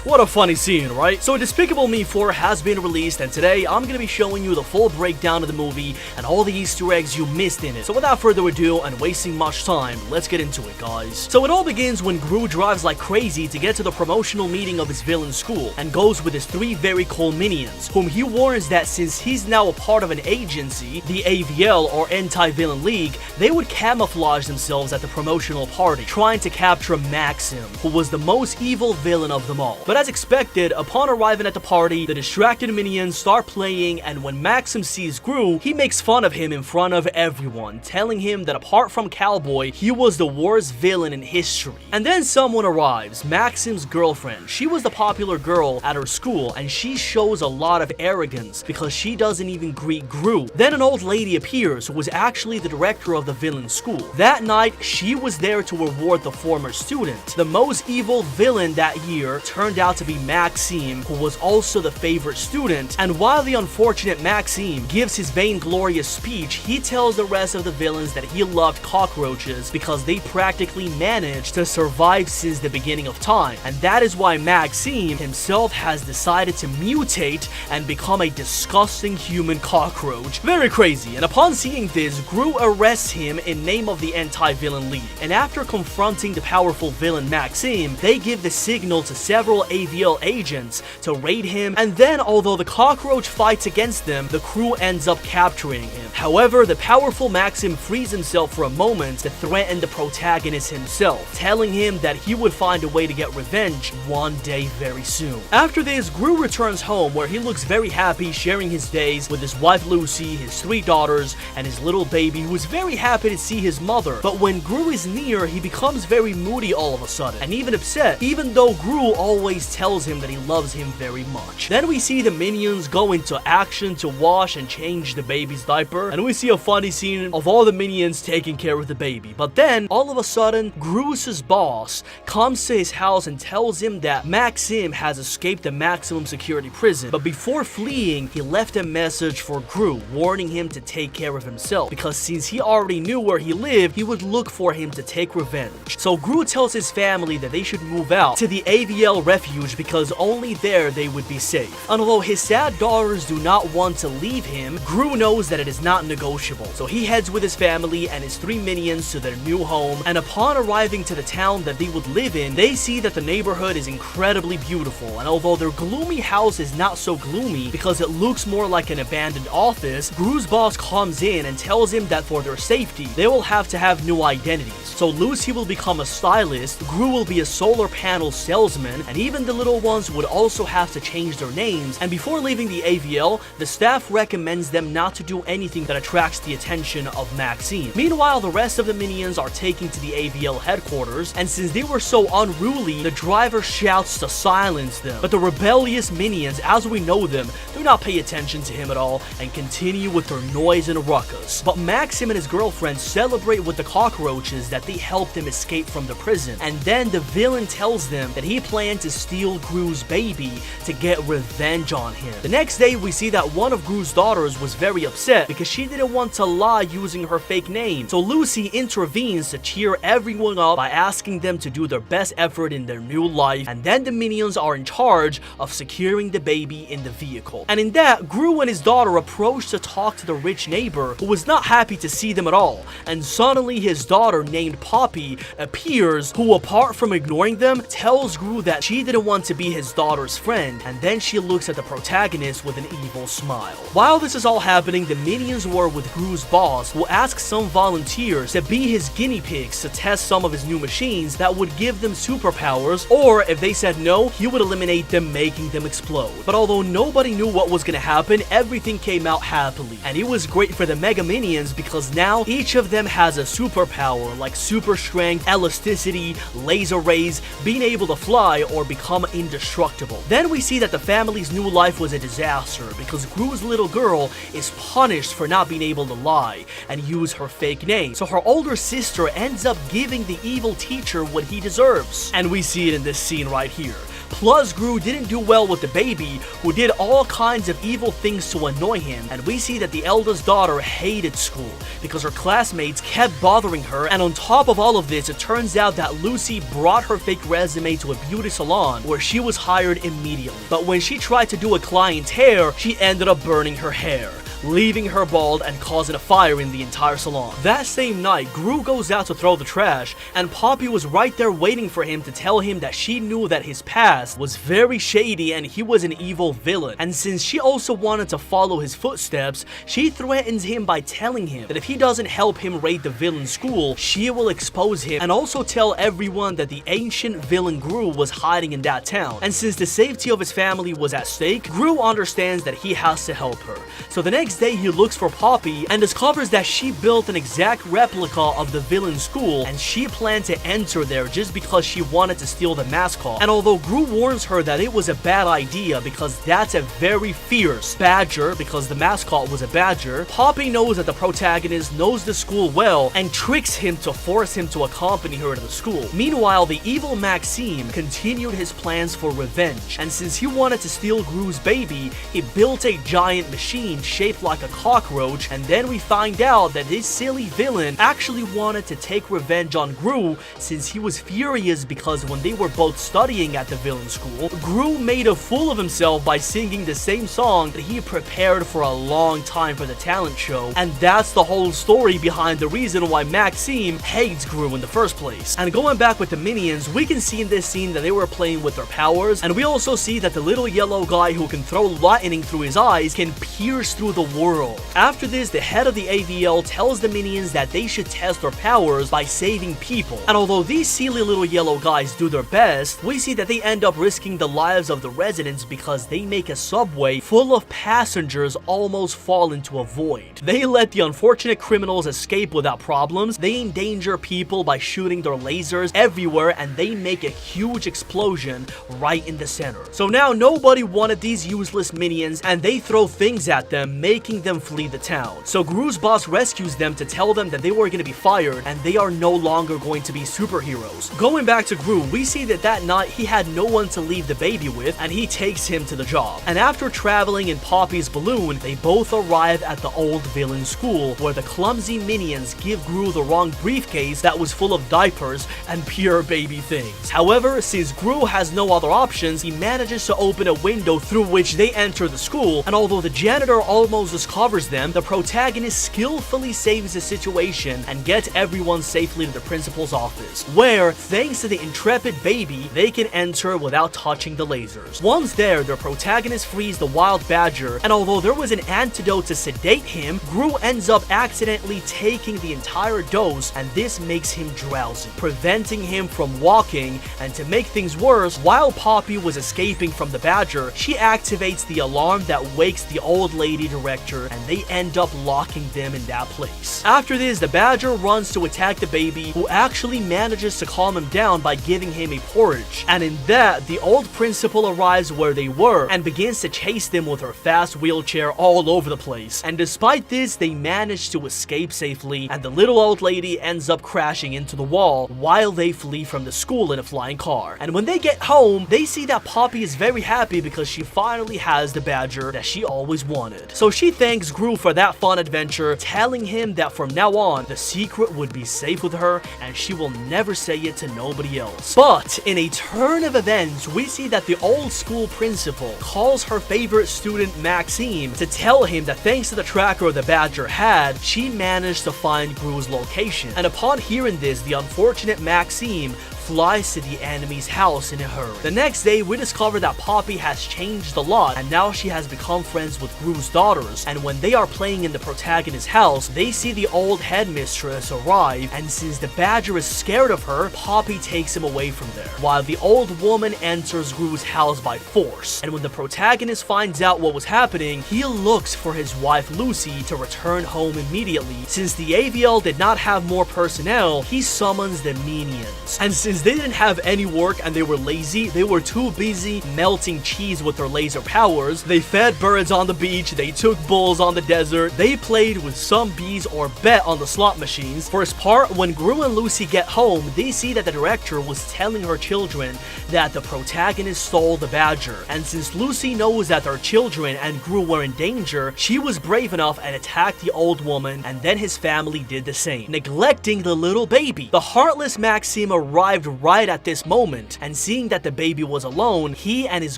What a funny scene, right? So Despicable Me 4 has been released, and today I'm gonna be showing you the full breakdown of the movie and all the Easter eggs you missed in it. So without further ado and wasting much time, let's get into it, guys. So it all begins when Gru drives like crazy to get to the promotional meeting of his villain school and goes with his 3 very cool minions, whom he warns that since he's now a part of an agency, the AVL or Anti-Villain League, they would camouflage themselves at the promotional party, trying to capture Maxim, who was the most evil villain of them all. But as expected, upon arriving at the party, the distracted minions start playing, and when Maxim sees Gru, he makes fun of him in front of everyone, telling him that apart from Cowboy, he was the worst villain in history. And then someone arrives, Maxim's girlfriend. She was the popular girl at her school, and she shows a lot of arrogance because she doesn't even greet Gru. Then an old lady appears who was actually the director of the villain school. That night, she was there to reward the former student. The most evil villain that year turned out to be Maxime, who was also the favorite student, and while the unfortunate Maxime gives his vainglorious speech, he tells the rest of the villains that he loved cockroaches because they practically managed to survive since the beginning of time, and that is why Maxime himself has decided to mutate and become a disgusting human cockroach. Very crazy, and upon seeing this, Gru arrests him in name of the Anti-Villain League, and after confronting the powerful villain Maxime, they give the signal to several AVL agents to raid him, and then although the cockroach fights against them, the crew ends up capturing him. However, the powerful Maxime frees himself for a moment to threaten the protagonist himself, telling him that he would find a way to get revenge one day very soon. After this, Gru returns home where he looks very happy, sharing his days with his wife Lucy, his 3 daughters, and his little baby, who is very happy to see his mother. But when Gru is near, he becomes very moody all of a sudden, and even upset, even though Gru always tells him that he loves him very much. Then we see the minions go into action to wash and change the baby's diaper, and we see a funny scene of all the minions taking care of the baby. But then, all of a sudden, Gru's boss comes to his house and tells him that Maxim has escaped the maximum security prison, but before fleeing, he left a message for Gru, warning him to take care of himself, because since he already knew where he lived, he would look for him to take revenge. So Gru tells his family that they should move out to the AVL refuge because only there they would be safe. And although his sad daughters do not want to leave him, Gru knows that it is not negotiable. So he heads with his family and his 3 minions to their new home, and upon arriving to the town that they would live in, they see that the neighborhood is incredibly beautiful, and although their gloomy house is not so gloomy because it looks more like an abandoned office, Gru's boss comes in and tells him that for their safety, they will have to have new identities. So Lucy will become a stylist, Gru will be a solar panel salesman, and even the little ones would also have to change their names. And before leaving the AVL, the staff recommends them not to do anything that attracts the attention of Maxime. Meanwhile, the rest of the minions are taken to the AVL headquarters, and since they were so unruly, the driver shouts to silence them. But the rebellious minions, as we know them, do not pay attention to him at all and continue with their noise and ruckus. But Maxim and his girlfriend celebrate with the cockroaches that they helped him escape from the prison, and then the villain tells them that he planned to steal Gru's baby to get revenge on him. The next day, we see that one of Gru's daughters was very upset because she didn't want to lie using her fake name. So Lucy intervenes to cheer everyone up by asking them to do their best effort in their new life, and then the minions are in charge of securing the baby in the vehicle. And in that, Gru and his daughter approach to talk to the rich neighbor who was not happy to see them at all, and suddenly his daughter named Poppy appears, who apart from ignoring them, tells Gru that she didn't want to be his daughter's friend, and then she looks at the protagonist with an evil smile. While this is all happening, the minions were with Gru's boss, who asked some volunteers to be his guinea pigs to test some of his new machines that would give them superpowers, or if they said no, he would eliminate them, making them explode. But although nobody knew what was gonna happen, everything came out happily, and it was great for the Mega Minions because now each of them has a superpower like super strength, elasticity, laser rays, being able to fly, or become indestructible. Then we see that the family's new life was a disaster because Gru's little girl is punished for not being able to lie and use her fake name. So her older sister ends up giving the evil teacher what he deserves. And we see it in this scene right here. Plus, Gru didn't do well with the baby, who did all kinds of evil things to annoy him, and we see that the eldest daughter hated school because her classmates kept bothering her, and on top of all of this, it turns out that Lucy brought her fake resume to a beauty salon where she was hired immediately. But when she tried to do a client's hair, she ended up burning her hair, leaving her bald and causing a fire in the entire salon. That same night, Gru goes out to throw the trash, and Poppy was right there waiting for him to tell him that she knew that his past was very shady and he was an evil villain. And since she also wanted to follow his footsteps, she threatens him by telling him that if he doesn't help him raid the villain school, she will expose him and also tell everyone that the ancient villain Gru was hiding in that town. And since the safety of his family was at stake, Gru understands that he has to help her. So the next day, he looks for Poppy and discovers that she built an exact replica of the villain school, and she planned to enter there just because she wanted to steal the mascot. And although Gru warns her that it was a bad idea because that's a very fierce badger, because the mascot was a badger, Poppy knows that the protagonist knows the school well and tricks him to force him to accompany her to the school. Meanwhile, the evil Maxime continued his plans for revenge, and since he wanted to steal Gru's baby, he built a giant machine shaped like a cockroach, and then we find out that this silly villain actually wanted to take revenge on Gru since he was furious because when they were both studying at the villain school, Gru made a fool of himself by singing the same song that he prepared for a long time for the talent show, and that's the whole story behind the reason why Maxime hates Gru in the first place. And going back with the minions, we can see in this scene that they were playing with their powers, and we also see that the little yellow guy who can throw lightning through his eyes can pierce through the world. After this, the head of the AVL tells the minions that they should test their powers by saving people. And although these silly little yellow guys do their best, we see that they end up risking the lives of the residents because they make a subway full of passengers almost fall into a void. They let the unfortunate criminals escape without problems, they endanger people by shooting their lasers everywhere, and they make a huge explosion right in the center. So now nobody wanted these useless minions, and they throw things at them, making them flee the town. So Gru's boss rescues them to tell them that they were going to be fired and they are no longer going to be superheroes. Going back to Gru, we see that night he had no one to leave the baby with, and he takes him to the job. And after traveling in Poppy's balloon, they both arrive at the old villain school, where the clumsy minions give Gru the wrong briefcase that was full of diapers and pure baby things. However, since Gru has no other options, he manages to open a window through which they enter the school, and although the janitor almost discovers them, the protagonist skillfully saves the situation and gets everyone safely to the principal's office, where, thanks to the intrepid baby, they can enter without touching the lasers. Once there, the protagonist frees the wild badger, and although there was an antidote to sedate him, Gru ends up accidentally taking the entire dose, and this makes him drowsy, preventing him from walking. And to make things worse, while Poppy was escaping from the badger, she activates the alarm that wakes the old lady director, and they end up locking them in that place. After this, the badger runs to attack the baby, who actually manages to calm him down by giving him a porridge. And in that, the old principal arrives where they were and begins to chase them with her fast wheelchair all over the place. And despite this, they manage to escape safely, and the little old lady ends up crashing into the wall while they flee from the school in a flying car. And when they get home, they see that Poppy is very happy because she finally has the badger that she always wanted. So she thanks Gru for that fun adventure, telling him that from now on, the secret would be safe with her and she will never say it to nobody else. But in a turn of events, we see that the old school principal calls her favorite student Maxime to tell him that thanks to the tracker the badger had, she managed to find Gru's location. And upon hearing this, the unfortunate Maxime flies to the enemy's house in a hurry. The next day, we discover that Poppy has changed a lot, and now she has become friends with Gru's daughters, and when they are playing in the protagonist's house, they see the old headmistress arrive, and since the badger is scared of her, Poppy takes him away from there, while the old woman enters Gru's house by force. And when the protagonist finds out what was happening, he looks for his wife Lucy to return home immediately. Since the AVL did not have more personnel, he summons the minions, and since since they didn't have any work and they were lazy, they were too busy melting cheese with their laser powers. They fed birds on the beach, they took bulls on the desert, they played with some bees or bet on the slot machines. For his part, when Gru and Lucy get home, they see that the director was telling her children that the protagonist stole the badger, and since Lucy knows that their children and Gru were in danger, she was brave enough and attacked the old woman, and then his family did the same, neglecting the little baby. The heartless Maxime arrived right at this moment, and seeing that the baby was alone, he and his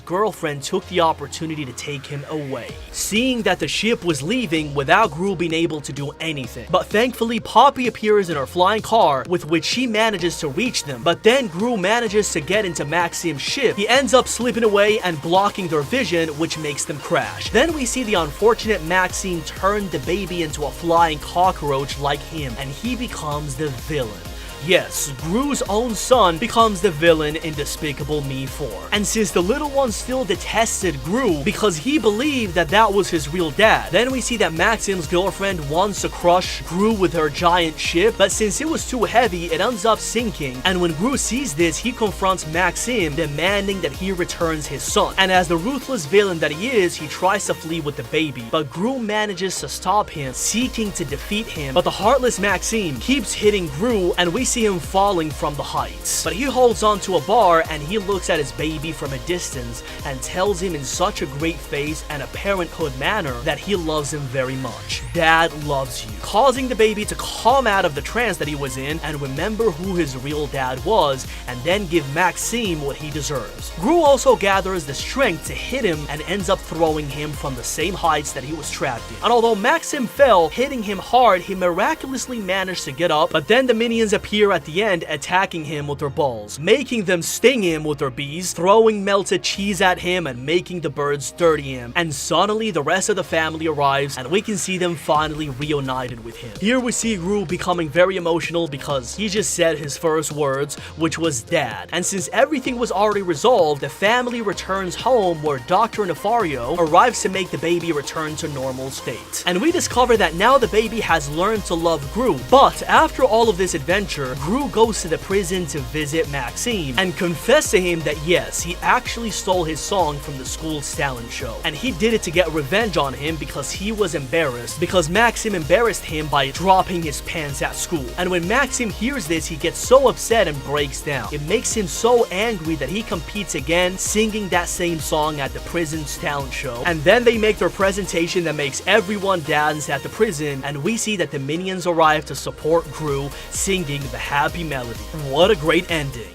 girlfriend took the opportunity to take him away, seeing that the ship was leaving without Gru being able to do anything. But thankfully, Poppy appears in her flying car, with which she manages to reach them, but then Gru manages to get into Maxime's ship. He ends up slipping away and blocking their vision, which makes them crash. Then we see the unfortunate Maxime turn the baby into a flying cockroach like him, and he becomes the villain. Yes, Gru's own son becomes the villain in Despicable Me 4. And since the little one still detested Gru because he believed that that was his real dad, then we see that Maxime's girlfriend wants to crush Gru with her giant ship, but since it was too heavy, it ends up sinking. And when Gru sees this, he confronts Maxime, demanding that he returns his son. And as the ruthless villain that he is, he tries to flee with the baby, but Gru manages to stop him, seeking to defeat him. But the heartless Maxime keeps hitting Gru, and we see him falling from the heights. But he holds on to a bar and he looks at his baby from a distance and tells him in such a great face and a parenthood manner that he loves him very much. Dad loves you, causing the baby to come out of the trance that he was in and remember who his real dad was, and then give Maxime what he deserves. Gru also gathers the strength to hit him and ends up throwing him from the same heights that he was trapped in. And although Maxime fell, hitting him hard, he miraculously managed to get up, but then the minions appear at the end, attacking him with their balls, making them sting him with their bees, throwing melted cheese at him and making the birds dirty him. And suddenly the rest of the family arrives and we can see them finally reunited with him. Here we see Gru becoming very emotional because he just said his first words, which was dad. And since everything was already resolved, the family returns home where Dr. Nefario arrives to make the baby return to normal state. And we discover that now the baby has learned to love Gru, but after all of this adventure, Gru goes to the prison to visit Maxime and confess to him that yes, he actually stole his song from the school's talent show, and he did it to get revenge on him because he was embarrassed because Maxime embarrassed him by dropping his pants at school. And when Maxime hears this, he gets so upset and breaks down. It makes him so angry that he competes again, singing that same song at the prison's talent show. And then they make their presentation that makes everyone dance at the prison, and we see that the minions arrive to support Gru, singing the happy melody. What a great ending.